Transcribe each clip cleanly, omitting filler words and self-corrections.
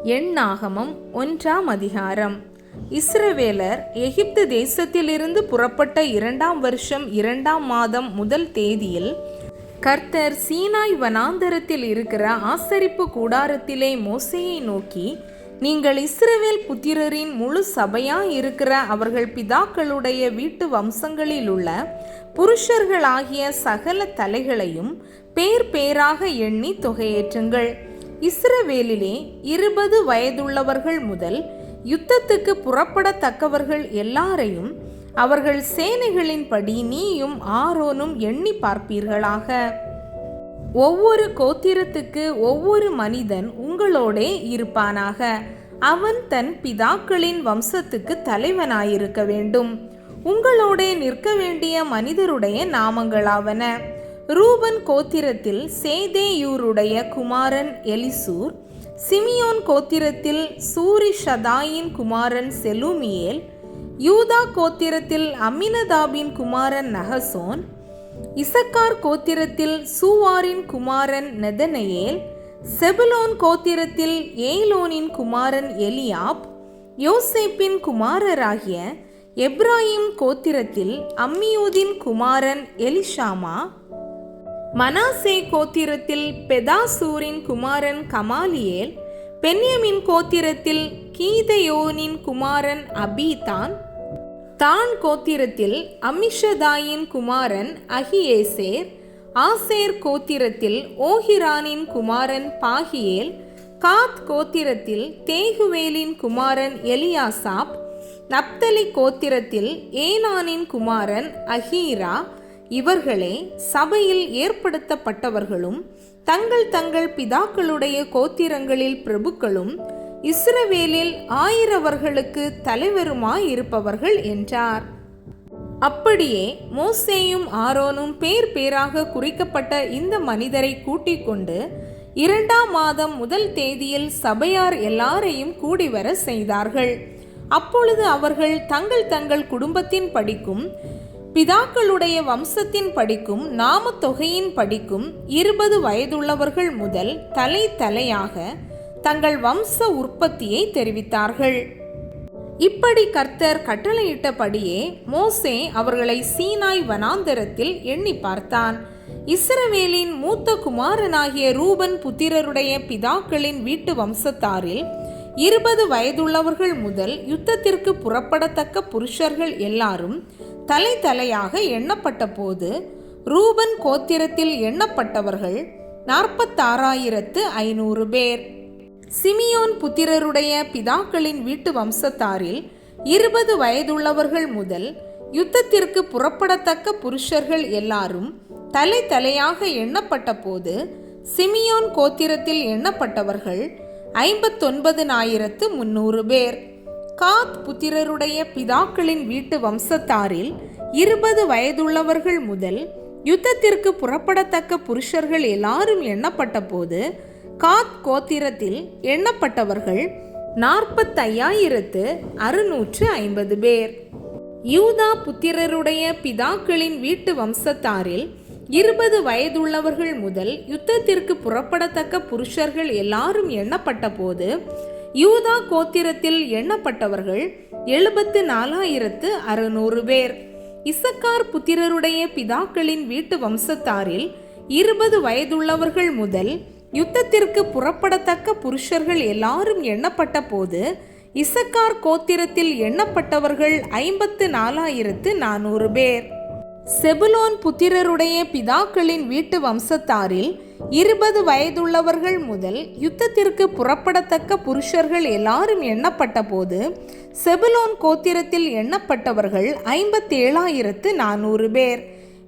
எண்ணாகமம் 1ஆம் அதிகாரம். இஸ்ரவேலர் எகிப்து தேசத்திலிருந்து புறப்பட்ட 2ஆம் வருஷம் 2ஆம் மாதம் 1 தேதியில் கர்த்தர் சீனாய் வனாந்தரத்தில் இருக்கிற ஆசரிப்பு கூடாரத்திலே மோசேயை நோக்கி, நீங்கள் இஸ்ரவேல் புத்திரரின் முழு சபையாய் இருக்கிற அவர்கள் பிதாக்களுடைய வீட்டு வம்சங்களில் உள்ள புருஷர்களாகிய சகல தலைகளையும் பேர் பேராக எண்ணி தொகையேற்றுங்கள். இஸ்ரவேலிலே 20 வயதுள்ளவர்கள் முதல் யுத்தத்துக்கு புறப்படத்தக்கவர்கள் எல்லாரையும் அவர்கள் சேனைகளின்படி நீயும் ஆரோனும் எண்ணி பார்ப்பீர்களாக. ஒவ்வொரு கோத்திரத்துக்கு ஒவ்வொரு மனிதன் உங்களோடே இருப்பானாக. அவன் தன் பிதாக்களின் வம்சத்துக்கு தலைவனாயிருக்க வேண்டும். உங்களோடே நிற்க வேண்டிய மனிதருடைய நாமங்களாவன: ரூபன் கோத்திரத்தில் சேதேயூருடைய குமாரன் எலிசூர், சிமியோன் கோத்திரத்தில் சூரிஷதாயின் குமாரன் செலூமியேல், யூதா கோத்திரத்தில் அம்மினதாபின் குமாரன் நகசோன், இசக்கார் கோத்திரத்தில் சூவாரின் குமாரன் நெதனெயேல், செபுலோன் கோத்திரத்தில் ஏலோனின் குமாரன் எலியாப், யோசேப்பின் குமாரராகிய எப்ராயிம் கோத்திரத்தில் அம்மியூதின் குமாரன் எலிஷாமா, மனாசே கோத்திரத்தில் பெதாசூரின் குமாரன் கமாலியேல், பென்யமின் கோத்திரத்தில் கீதயோனின் குமாரன் அபீதான், தான் கோத்திரத்தில் அம்மிஷதாயின் குமாரன் அகியேசேர், ஆசேர் கோத்திரத்தில் ஓஹிரானின் குமாரன் பாகியேல், காத் கோத்திரத்தில் தேகுவேலின் குமாரன் எலியாசாப், நப்தலி கோத்திரத்தில் ஏனானின் குமாரன் அகீரா. இவர்களே சபையில் ஏற்படுத்தப்பட்டவர்களும் தங்கள் தங்கள் பிதாக்களுடைய கோத்திரங்களில் பிரபுக்களும் இஸ்ரவேலில் 1000 தலைவருமாயிருப்பவர்கள் என்றார். அப்படியே மோசேயும் ஆரோனும் பேர் பேராக குறிக்கப்பட்ட இந்த மனிதரை கூட்டிக் கொண்டு 2ஆம் மாதம் 1 தேதியில் சபையார் எல்லாரையும் கூடிவர செய்தார்கள். அப்பொழுது அவர்கள் தங்கள் தங்கள் குடும்பத்தின் படிக்கும் பிதாக்களுடைய வம்சத்தின் படிக்கும் நாம தொகையின் படிக்கும் 20 வயதுள்ளவர்கள் முதல் தலை தலையாக தங்கள் வம்ச உற்பத்தியை தெரிவித்தார்கள். இப்படி கர்த்தர் கட்டளையிட்டபடியே மோசே அவர்களை சீனாய் வனாந்தரத்தில் எண்ணி பார்த்தான். இஸ்ரவேலின் மூத்த குமாரனாகிய ரூபன் புத்திரருடைய பிதாக்களின் வீட்டு வம்சத்தாரில் 20 வயதுள்ளவர்கள் முதல் யுத்தத்திற்கு புறப்படத்தக்க புருஷர்கள் எல்லாரும் தலை தலையாக எண்ணப்பட்ட போது ரூபன் கோத்திரத்தில் எண்ணப்பட்டவர்கள் 46,500 பேர். சிமியோன் புத்திரருடைய பிதாக்களின் வீட்டு வம்சத்தாரில் 20 வயதுள்ளவர்கள் முதல் யுத்தத்திற்கு புறப்படத்தக்க புருஷர்கள் எல்லாரும் தலை தலையாக எண்ணப்பட்ட போது சிமியோன் கோத்திரத்தில் எண்ணப்பட்டவர்கள் 59,300 பேர். காத் புத்திரருடைய பிதாக்களின் வீட்டு வம்சத்தாரில் 20 வயதுள்ளவர்கள் முதல் யுத்தத்திற்கு புறப்படத்தக்க புருஷர்கள் எல்லாரும் எண்ணப்பட்ட போது காத் கோத்திரத்தில் எண்ணப்பட்டவர்கள் 45,650 பேர். யூதா புத்திரருடைய பிதாக்களின் வீட்டு வம்சத்தாரில் 20 வயதுள்ளவர்கள் முதல் யுத்தத்திற்கு புறப்படத்தக்க புருஷர்கள் எல்லாரும் எண்ணப்பட்ட போது யூதா கோத்திரத்தில் எண்ணப்பட்டவர்கள் 74,600 பேர். இசக்கார் புத்திரருடைய பிதாக்களின் வீட்டு வம்சத்தாரில் 20 வயதுள்ளவர்கள் முதல் யுத்தத்திற்கு புறப்படத்தக்க புருஷர்கள் எல்லாரும் எண்ணப்பட்ட போது இசக்கார் கோத்திரத்தில் எண்ணப்பட்டவர்கள் 54,400 பேர். செபுலோன் புத்திரருடைய பிதாக்களின் வீட்டு வம்சத்தாரில் 20 வயதுள்ளவர்கள் முதல் யுத்தத்திற்கு புறப்படத்தக்க புருஷர்கள் எல்லாரும் எண்ணப்பட்ட போது செபுலோன் கோத்திரத்தில் எண்ணப்பட்டவர்கள் 57,400 பேர்.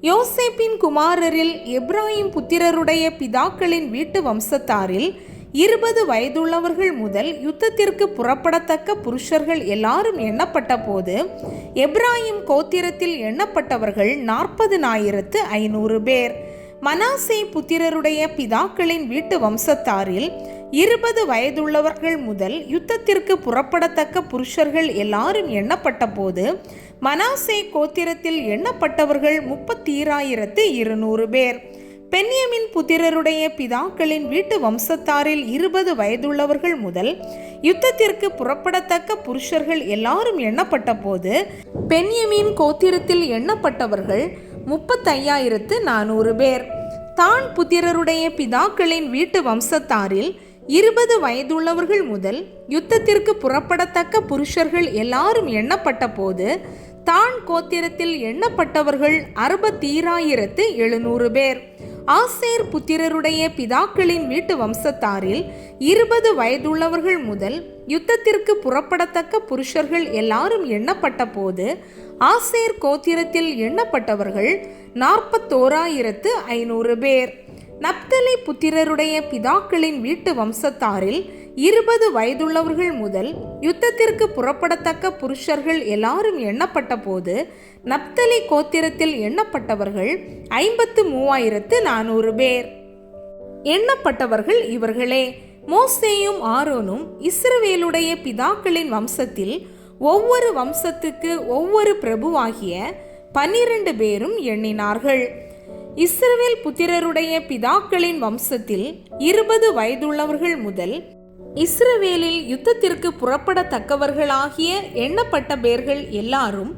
யோசேப்பின் குமாரரில் எப்ராயிம் புத்திரருடைய பிதாக்களின் வீட்டு வம்சத்தாரில் 20 வயதுள்ளவர்கள் முதல் யுத்தத்திற்கு புறப்படத்தக்க புருஷர்கள் எல்லாரும் எண்ணப்பட்ட போது எப்ராயிம் கோத்திரத்தில் எண்ணப்பட்டவர்கள் 40,500 பேர். மனாசே புத்திரருடைய பிதாக்களின் வீட்டு வம்சத்தாரில் 20 வயதுள்ளவர்கள் முதல் யுத்தத்திற்கு புறப்படத்தக்க புருஷர்கள் எல்லாரும் எண்ணப்பட்ட போது மனாசே கோத்திரத்தில் எண்ணப்பட்டவர்கள் 32,200 பேர். பென்யமின் புத்திரருடைய பிதாக்களின் வீட்டு வம்சத்தாரில் 20 வயதுள்ளவர்கள் முதல் யுத்தத்திற்கு புறப்படத்தக்க புருஷர்கள் எல்லாரும் எண்ணப்பட்ட போது பென்யமின் கோத்திரத்தில் எண்ணப்பட்டவர்கள் 35,400 பேர். தான் புத்திரருடைய பிதாக்களின் வீட்டு வம்சத்தாரில் 20 வயதுள்ளவர்கள் முதல் யுத்தத்திற்கு புறப்படத்தக்க புருஷர்கள் எல்லாரும் எண்ணப்பட்ட போது தான் கோத்திரத்தில் எண்ணப்பட்டவர்கள் 61,700 பேர். ஆசேர் புத்திரருடைய பிதாக்களின் வீட்டு வம்சத்தாரில் 20 வயதுள்ளவர்கள் முதல் யுத்தத்திற்கு புறப்படத்தக்க புருஷர்கள் எல்லாரும் எண்ணப்பட்ட போது ஆசேர் கோத்திரத்தில் எண்ணப்பட்டவர்கள் 41,500 பேர். நப்தலி புத்திரருடைய பிதாக்களின் வீட்டு வம்சத்தாரில் 20 வயதுள்ளவர்கள் முதல் யுத்தத்திற்கு புறப்படத்தக்க புருஷர்கள் எல்லாரும் எண்ணப்பட்ட போது நப்தலி கோத்திரத்தில் எண்ணப்பட்டவர்கள் 53,400 பேர். எண்ணப்பட்டவர்கள் இவர்களே: மோசேயும் ஆரோனும் இஸ்ரவேலுடைய பிதாக்களின் வம்சத்தில் ஒவ்வொரு வம்சத்துக்கு ஒவ்வொரு பிரபுவாகிய 12 பேரும் எண்ணினார்கள். இஸ்ரவேல் புத்திரருடைய பிதாக்களின் வம்சத்தில் 20 வயதுள்ளவர்கள் முதல் இஸ்ரவேலில் யுத்தத்திற்கு புறப்படத்தக்கவர்களாகிய எண்ணப்பட்ட பேர்கள் எல்லாரும்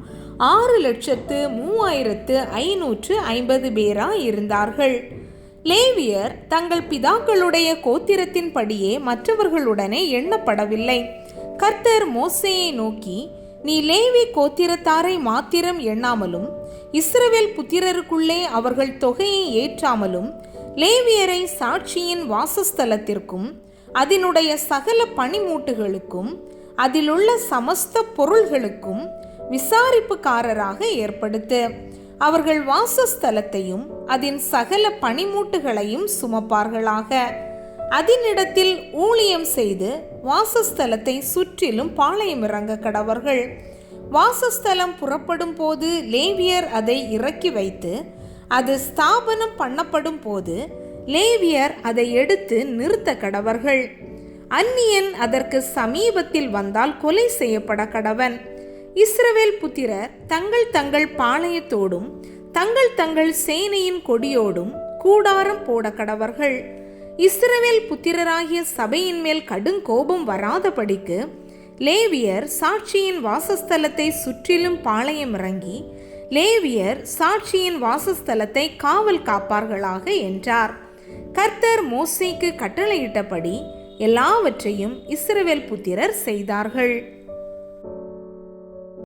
6,03,550 பேராயிருந்தார்கள். லேவியர் தங்கள் பிதாக்களுடைய கோத்திரத்தின்படியே மற்றவர்களுடனே எண்ணப்படவில்லை. கர்த்தர் மோசேயை நோக்கி, நீ லேவி கோத்திரத்தாரை மாத்திரம் எண்ணாமலும் இஸ்ரவேல் புத்திரருக்குள்ளே அவர்கள் தொகையை ஏற்றாமலும் லேவியரை சாட்சியின் வாசஸ்தலத்திற்கும் அதனுடைய சகல பணிமூட்டுகளுக்கும் அதிலுள்ள சமஸ்த பொருள்களுக்கும் விசாரிப்புக்காரராக ஏற்படுத்து. அவர்கள் வாசஸ்தலத்தையும் அதன் சகல பணிமூட்டுகளையும் சுமப்பார்களாக. அதனிடத்தில் ஊழியம் செய்து வாசஸ்தலத்தை சுற்றிலும் பாளையம் இறங்க கடவர்கள். வாசஸ்தலம் புறப்படும் போது லேவியர் அதை இறக்கி வைத்து அது ஸ்தாபனம் பண்ணப்படும் போது லேவியர் அதை எடுத்து நிறுத்த கடவர்கள். அந்நியன் அதற்கு சமீபத்தில் வந்தால் கொலை செய்யப்பட கடவன். இஸ்ரவேல் புத்திரர் தங்கள் தங்கள் பாளையத்தோடும் தங்கள் தங்கள் சேனையின் கொடியோடும் கூடாரம் போட கடவர்கள். இஸ்ரவேல் புத்திரராகிய சபையின் மேல் கடுங்கோபம் வராதபடிக்கு லேவியர் சாட்சியின் வாசஸ்தலத்தை சுற்றிலும் பாளையம் இறங்கி லேவியர் சாட்சியின் வாசஸ்தலத்தை காவல் காப்பார்களாக என்றார். கர்த்தர் மோசேக்கு கட்டளையிட்டபடி எல்லாவற்றையும் இஸ்ரவேல் புத்திரர் செய்தார்கள்.